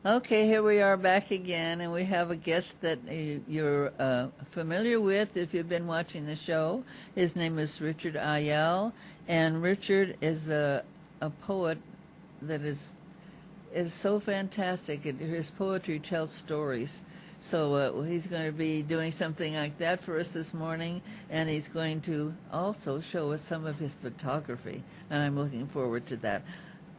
Okay, here we are back again, and we have a guest that you're familiar with if you've been watching the show. His name is Richard Iyall, and Richard is a poet that is so fantastic. His poetry tells stories. So he's going to be doing something like that for us this morning, and he's going to also show us some of his photography, and I'm looking forward to that.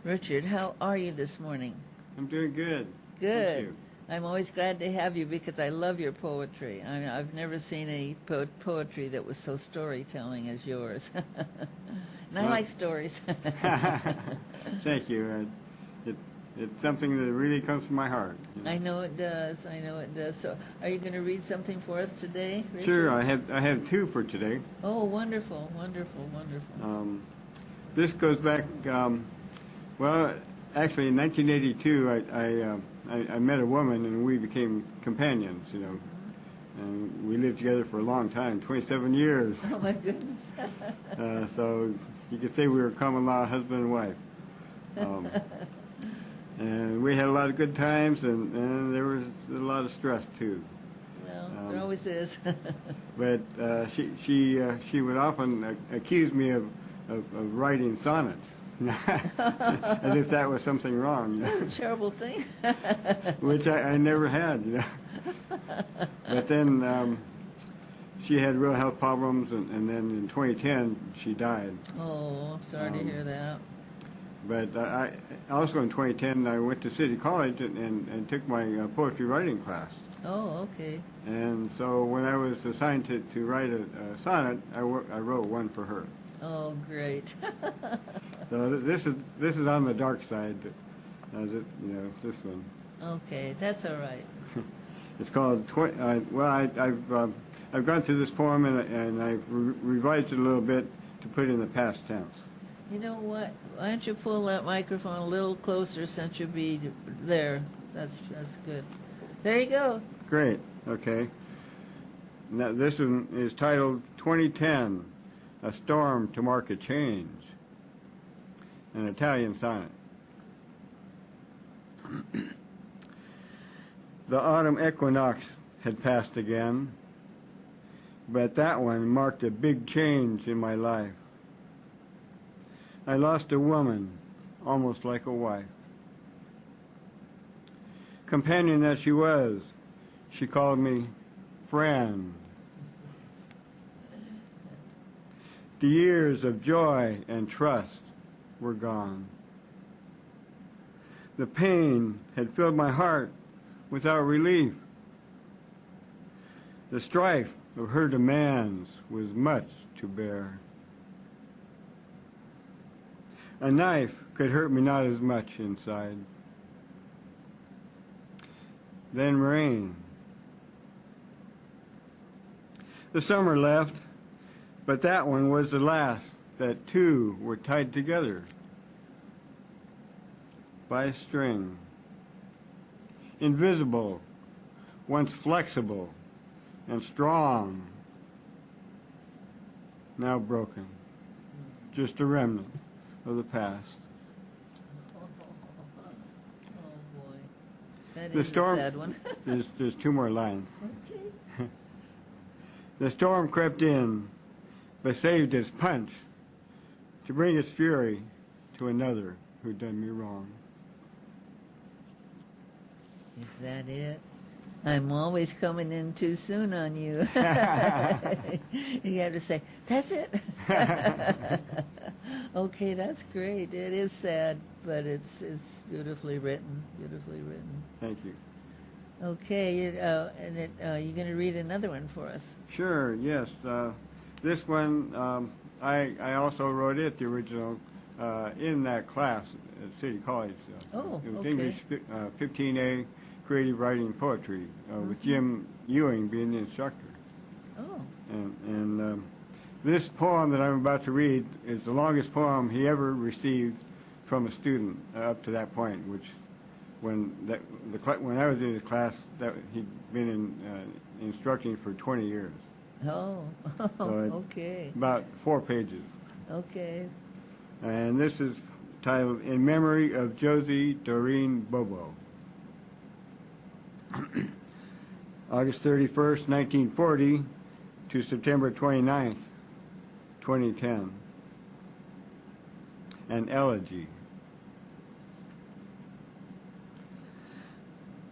Richard, how are you this morning? I'm doing good. Good. Thank you. I'm always glad to have you because I love your poetry. I mean, I've never seen any poetry that was so storytelling as yours. And I like stories. Thank you. It's something that really comes from my heart. You know? I know it does. I know it does. So, are you going to read something for us today, Richard? Sure. I have two for today. Oh, wonderful, wonderful, wonderful. This goes back. Well, actually, in 1982, I met a woman and we became companions. You know, and we lived together for a long time, 27 years. Oh my goodness. So you could say we were common law husband and wife. And we had a lot of good times, and there was a lot of stress too. Well, there always is. But she would often accuse me of writing sonnets, as if that was something wrong. You know? Terrible thing. Which I never had. You know. But then she had real health problems, and then in 2010 she died. Oh, I'm sorry to hear that. But I also in 2010 I went to City College and took my poetry writing class. Oh, okay. And so when I was assigned to write a sonnet, I wrote one for her. Oh, great. So this is on the dark side, this one. Okay, that's all right. It's called. I've gone through this poem and I've revised it a little bit to put it in the past tense. You know what? Why don't you pull that microphone a little closer since you'll be there? That's good. There you go. Great. Okay. Now this one is titled 2010, A Storm to Mark a Change, an Italian sonnet. The autumn equinox had passed again, but that one marked a big change in my life. I lost a woman, almost like a wife. Companion that she was, she called me friend. The years of joy and trust were gone. The pain had filled my heart without relief. The strife of her demands was much to bear. A knife could hurt me not as much inside. Then rain. The summer left, but that one was the last that two were tied together by a string. Invisible, once flexible and strong, now broken, just a remnant of the past. Oh boy, that The is storm, a sad one. there's two more lines. Okay. The storm crept in, but saved its punch to bring its fury to another who done me wrong. Is that it? I'm always coming in too soon on you. You have to say, that's it. Okay, that's great. It is sad, but it's beautifully written. Beautifully written. Thank you. Okay, you're going to read another one for us. Sure, yes. This one, I also wrote it, the original, in that class at City College. Oh, it was okay. English 15A, Creative Writing Poetry, with Jim Ewing being the instructor. Oh. And this poem that I'm about to read is the longest poem he ever received from a student up to that point, which when I was in his class, that he'd been instructing for 20 years. Oh, So okay. About 4 pages. Okay. And this is titled In Memory of Josie, Dorene, Bobo. August 31st, 1940 to September 29th, 2010. An elegy.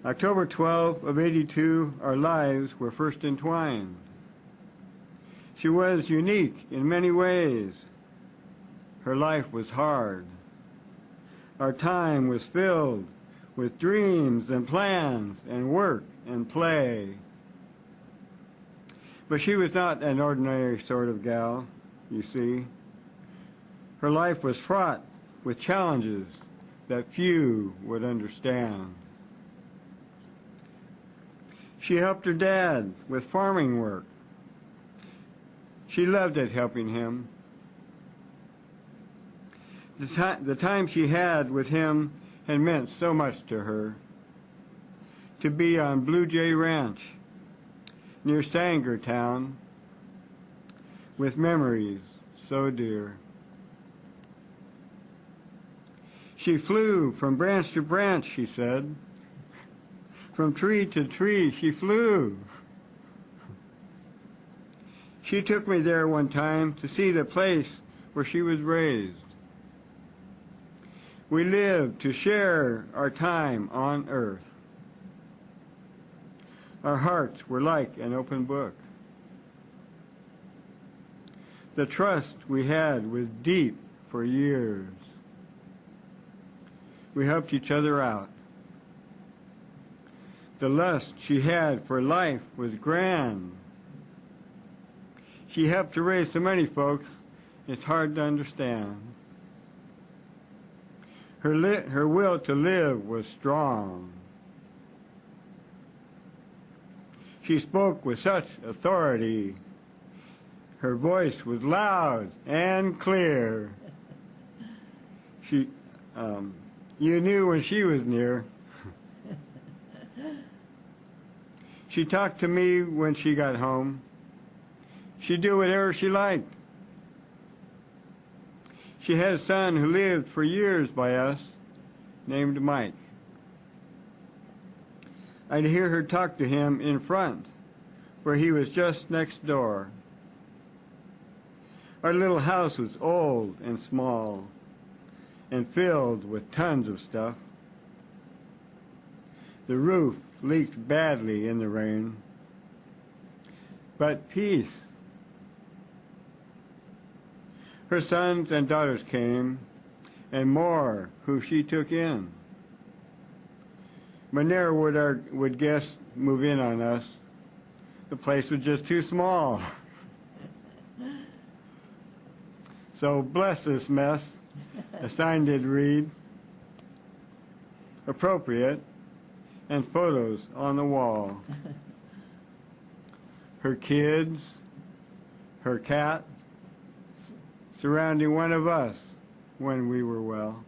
October 12 of 82, our lives were first entwined. She was unique in many ways. Her life was hard. Our time was filled with dreams and plans and work and play. But she was not an ordinary sort of gal, you see. Her life was fraught with challenges that few would understand. She helped her dad with farming work. She loved it, helping him. The time she had with him had meant so much to her. To be on Blue Jay Ranch near Sangertown with memories so dear. She flew from branch to branch, she said. From tree to tree she flew. She took me there one time to see the place where she was raised. We lived to share our time on earth. Our hearts were like an open book. The trust we had was deep for years. We helped each other out. The lust she had for life was grand. She helped to raise so many folks, it's hard to understand. Her will to live was strong. She spoke with such authority. Her voice was loud and clear. You knew when she was near. She talked to me when she got home. She'd do whatever she liked. She had a son who lived for years by us, named Mike. I'd hear her talk to him in front, where he was just next door. Our little house was old and small, and filled with tons of stuff. The roof leaked badly in the rain, but peace. Her sons and daughters came, and more who she took in. But never would guests move in on us. The place was just too small. So bless this mess, a sign did read. Appropriate, and photos on the wall. Her kids, her cat, surrounding one of us when we were well.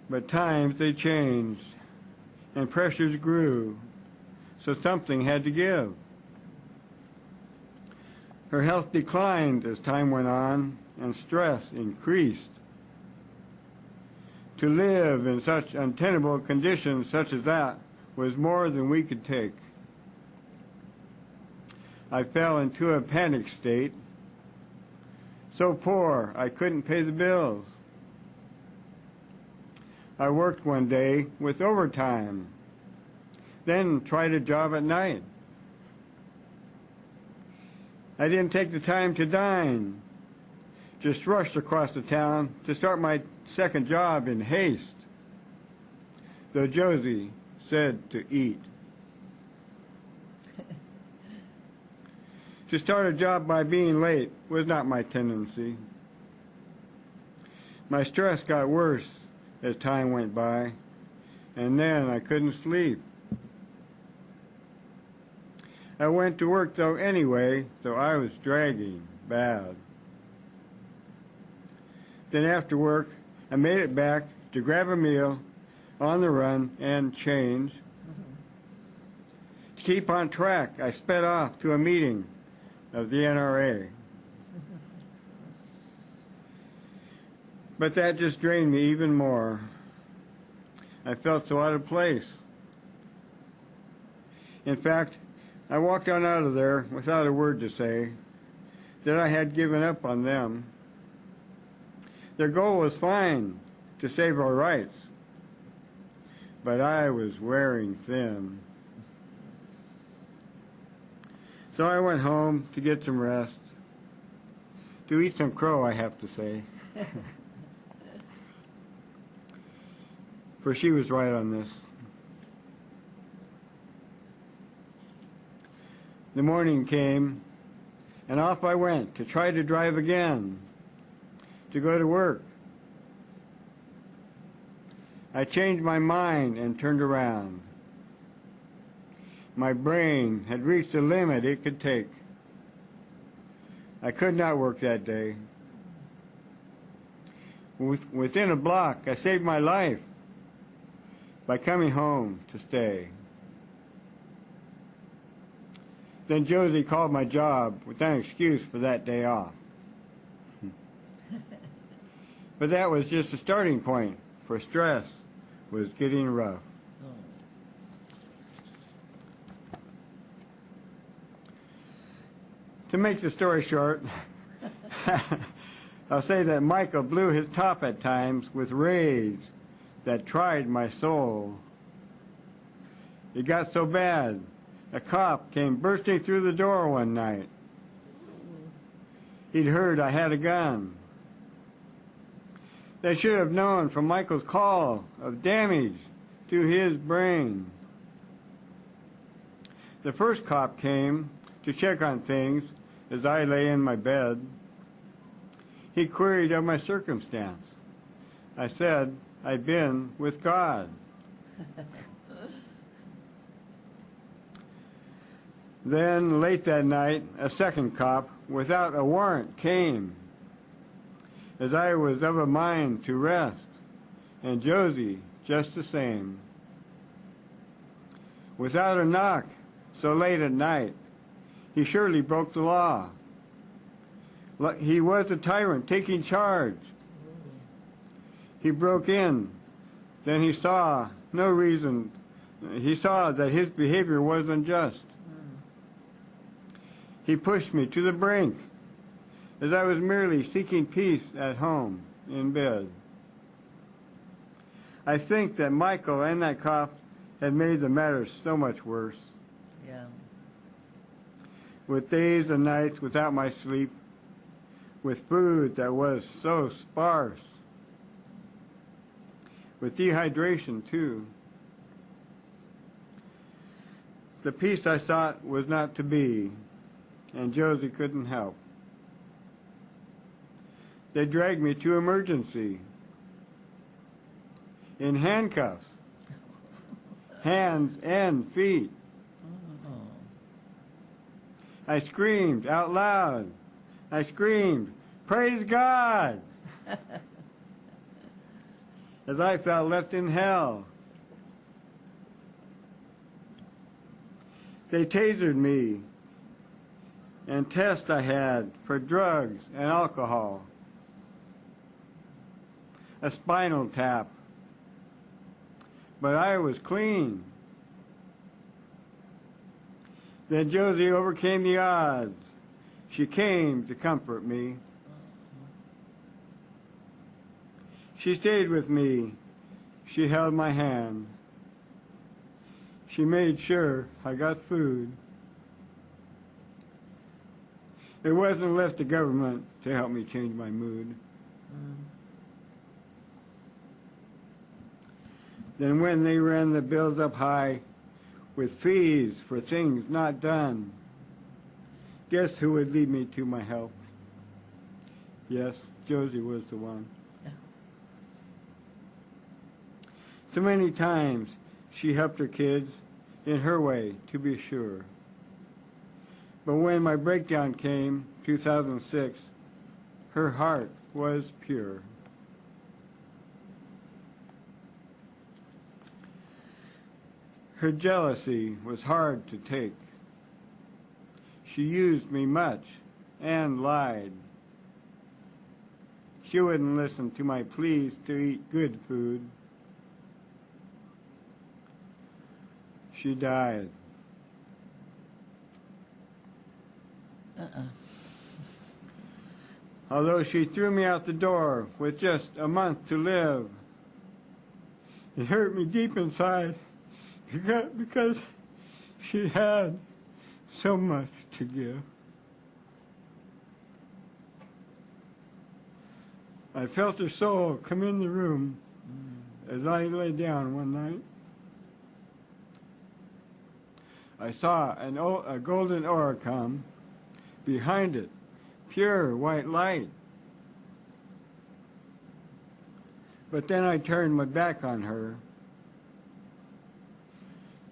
But times they changed, and pressures grew, so something had to give. Her health declined as time went on, and stress increased. To live in such untenable conditions such as that was more than we could take. I fell into a panic state, so poor I couldn't pay the bills. I worked one day with overtime, then tried a job at night. I didn't take the time to dine, just rushed across the town to start my second job in haste, though Josie said to eat. To start a job by being late was not my tendency. My stress got worse as time went by, and then I couldn't sleep. I went to work though anyway, though I was dragging bad. Then after work, I made it back to grab a meal on the run and change. To keep on track, I sped off to a meeting of the NRA. But that just drained me even more. I felt so out of place. In fact, I walked on out of there without a word to say that I had given up on them. Their goal was fine, to save our rights, but I was wearing thin. So I went home to get some rest, to eat some crow, I have to say. For she was right on this. The morning came, and off I went to try to drive again, to go to work. I changed my mind and turned around. My brain had reached the limit it could take. I could not work that day. Within a block, I saved my life by coming home to stay. Then Josie called my job with an excuse for that day off. But that was just a starting point, for stress was getting rough. To make the story short, I'll say that Michael blew his top at times with rage that tried my soul. It got so bad, a cop came bursting through the door one night. He'd heard I had a gun. They should have known from Michael's call of damage to his brain. The first cop came to check on things as I lay in my bed. He queried of my circumstance. I said I'd been with God. Then, late that night, a second cop, without a warrant, came, as I was of a mind to rest, and Josie just the same. Without a knock, so late at night, he surely broke the law. He was a tyrant taking charge. He broke in. Then he saw no reason. He saw that his behavior was unjust. He pushed me to the brink as I was merely seeking peace at home in bed. I think that Michael and that cop had made the matter so much worse. Yeah. With days and nights without my sleep, with food that was so sparse, with dehydration too. The peace I sought was not to be, and Josie couldn't help. They dragged me to emergency in handcuffs, hands and feet. I screamed out loud. I screamed, "Praise God!" as I felt left in hell. They tasered me, and tests I had for drugs and alcohol. A spinal tap. But I was clean. Then Josie overcame the odds. She came to comfort me. She stayed with me. She held my hand. She made sure I got food. It wasn't left to government to help me change my mood. Then when they ran the bills up high with fees for things not done, guess who would lead me to my help? Yes, Josie was the one. So many times she helped her kids in her way, to be sure. But when my breakdown came, 2006, her heart was pure. Her jealousy was hard to take. She used me much and lied. She wouldn't listen to my pleas to eat good food. she died. Although she threw me out the door with just a month to live, it hurt me deep inside because she had so much to give. I felt her soul come in the room as I lay down one night. I saw a golden aura come, behind it, pure white light. But then I turned my back on her.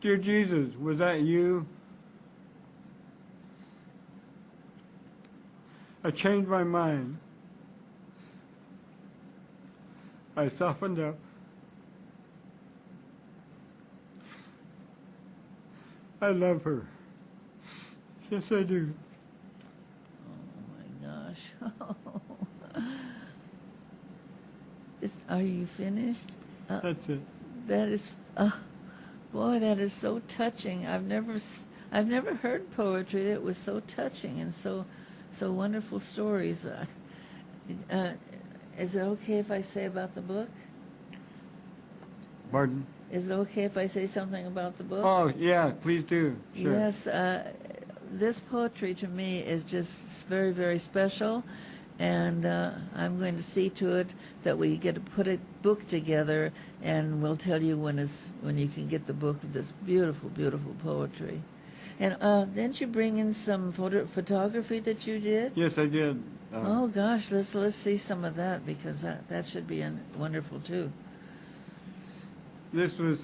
Dear Jesus, was that you? I changed my mind. I softened up. I love her. Yes, I do. Oh my gosh. Are you finished? That's it. That is, boy, that is so touching. I've never heard poetry that was so touching and so wonderful stories. Is it okay if I say about the book? Pardon? Is it okay if I say something about the book? Oh, yeah, please do. Sure. Yes, this poetry to me is just very, very special, and I'm going to see to it that we get to put a book together, and we'll tell you when you can get the book of this beautiful, beautiful poetry. And didn't you bring in some photography that you did? Yes, I did. Oh gosh, let's see some of that, because that should be wonderful too. This was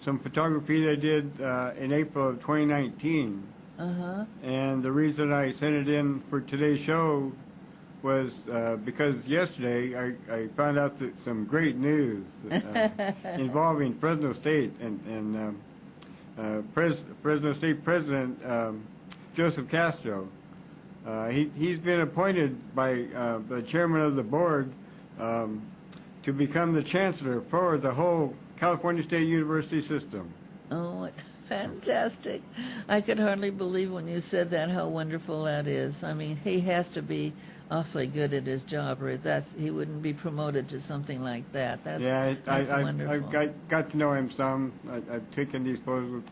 some photography I did in April of 2019. Uh-huh. And the reason I sent it in for today's show was because yesterday I found out that some great news involving Fresno State and Fresno State President Joseph Castro. He's been appointed by the chairman of the board to become the chancellor for the whole California State University system. Oh, fantastic. I could hardly believe when you said that how wonderful that is. I mean, he has to be awfully good at his job, or he wouldn't be promoted to something like that. That's wonderful. I got to know him some. I've taken these photos.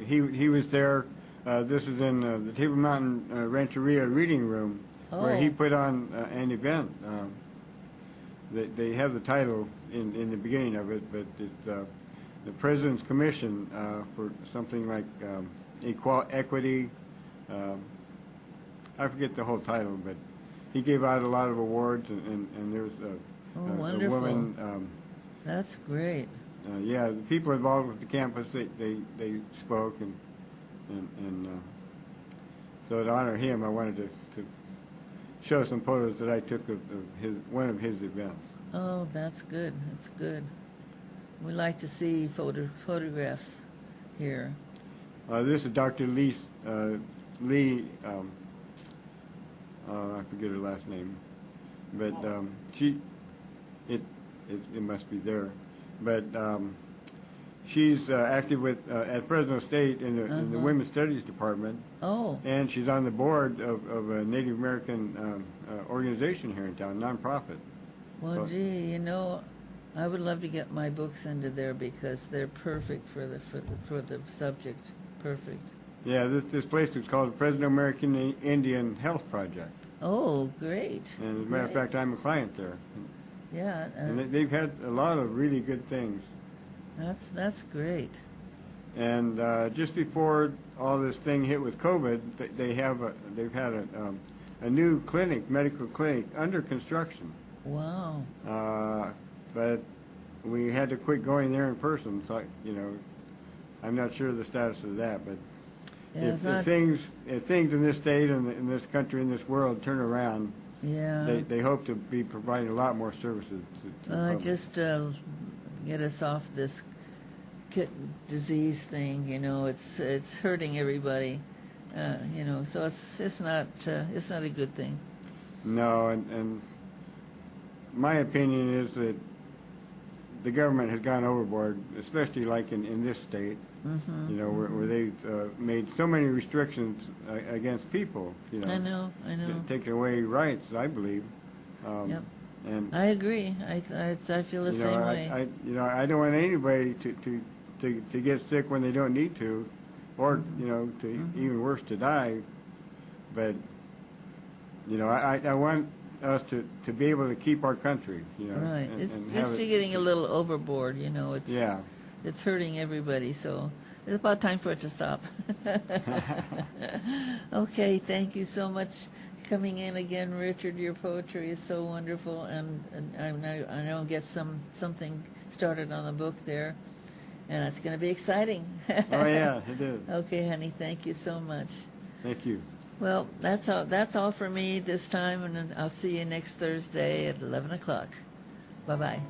He was there. This is in the Table Mountain Rancheria reading room, where he put on an event. They have the title in the beginning of it, but it's the President's Commission for something like equity. I forget the whole title, but he gave out a lot of awards, and there was a woman. That's great. Yeah, the people involved with the campus, they spoke, and so to honor him, I wanted to show some photos that I took of one of his events. Oh, that's good. That's good. We like to see photographs here. This is Dr. Lee. I forget her last name, but it must be there. But she's active with at Fresno State in the Women's Studies Department. Oh. And she's on the board of a Native American organization here in town, nonprofit. Well, gee, I would love to get my books into there because they're perfect for the subject. Perfect. Yeah, this place is called Fresno American Indian Health Project. Oh, great. And as a matter of fact, I'm a client there. Yeah. And they've had a lot of really good things. That's great. And just before all this thing hit with COVID, they've had a new medical clinic under construction. Wow. But we had to quit going there in person, so I'm not sure of the status of that. But yeah, if things in this state and in this country and this world turn around, yeah, they hope to be providing a lot more services to the public. Just get us off this disease thing. It's hurting everybody. So it's not a good thing. No, and my opinion is that the government has gone overboard, especially like in this state, you know, where they've made so many restrictions against people, you know. I know. Taking away rights, I believe. Yep. And I agree. I feel the you know, same way. you know, I don't want anybody to get sick when they don't need to, or you know, to even worse, to die. But you know, I want us to be able to keep our country. You know, Right. and It's have just it- getting a little overboard, you know. It's Yeah. It's hurting everybody, so it's about time for it to stop. Okay, thank you so much coming in again, Richard. Your poetry is so wonderful, and I know I'll get something started on the book there, and it's going to be exciting. Oh yeah, it is. Okay, honey, thank you so much. Thank you. Well, that's all for me this time, and I'll see you next Thursday at 11 o'clock. Bye-bye.